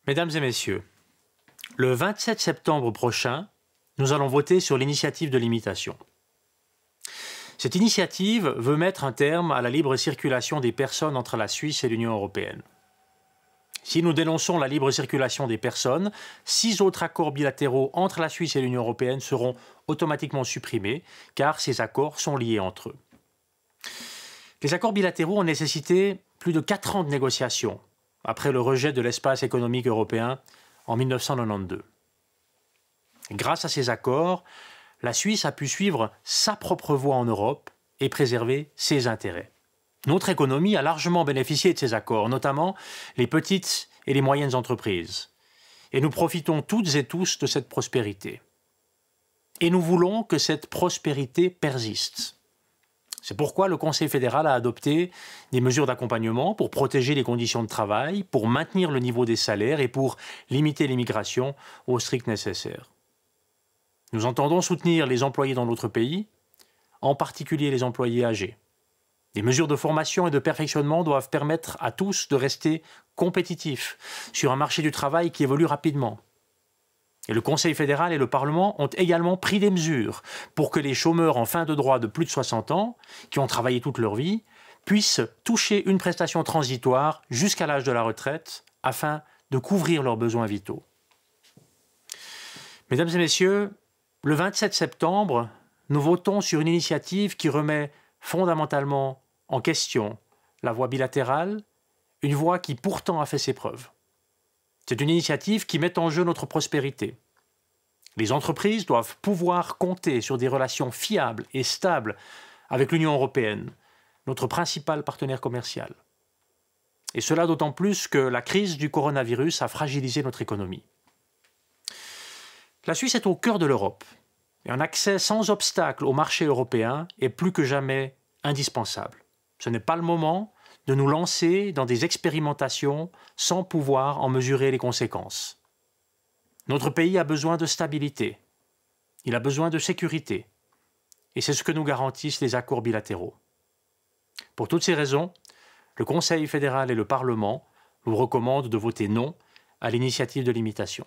Mesdames et messieurs, le 27 septembre prochain, nous allons voter sur l'initiative de limitation. Cette initiative veut mettre un terme à la libre circulation des personnes entre la Suisse et l'Union européenne. Si nous dénonçons la libre circulation des personnes, 6 autres accords bilatéraux entre la Suisse et l'Union européenne seront automatiquement supprimés, car ces accords sont liés entre eux. Les accords bilatéraux ont nécessité plus de 4 ans de négociations, après le rejet de l'espace économique européen en 1992. Grâce à ces accords, la Suisse a pu suivre sa propre voie en Europe et préserver ses intérêts. Notre économie a largement bénéficié de ces accords, notamment les petites et les moyennes entreprises. Et nous profitons toutes et tous de cette prospérité. Et nous voulons que cette prospérité persiste. C'est pourquoi le Conseil fédéral a adopté des mesures d'accompagnement pour protéger les conditions de travail, pour maintenir le niveau des salaires et pour limiter l'immigration au strict nécessaire. Nous entendons soutenir les employés dans notre pays, en particulier les employés âgés. Des mesures de formation et de perfectionnement doivent permettre à tous de rester compétitifs sur un marché du travail qui évolue rapidement. Et le Conseil fédéral et le Parlement ont également pris des mesures pour que les chômeurs en fin de droit de plus de 60 ans, qui ont travaillé toute leur vie, puissent toucher une prestation transitoire jusqu'à l'âge de la retraite afin de couvrir leurs besoins vitaux. Mesdames et messieurs, le 27 septembre, nous votons sur une initiative qui remet fondamentalement en question la voie bilatérale, une voie qui pourtant a fait ses preuves. C'est une initiative qui met en jeu notre prospérité. Les entreprises doivent pouvoir compter sur des relations fiables et stables avec l'Union européenne, notre principal partenaire commercial. Et cela d'autant plus que la crise du coronavirus a fragilisé notre économie. La Suisse est au cœur de l'Europe et un accès sans obstacle au marché européen est plus que jamais indispensable. Ce n'est pas le moment de nous lancer dans des expérimentations sans pouvoir en mesurer les conséquences. Notre pays a besoin de stabilité, il a besoin de sécurité, et c'est ce que nous garantissent les accords bilatéraux. Pour toutes ces raisons, le Conseil fédéral et le Parlement vous recommandent de voter non à l'initiative de limitation.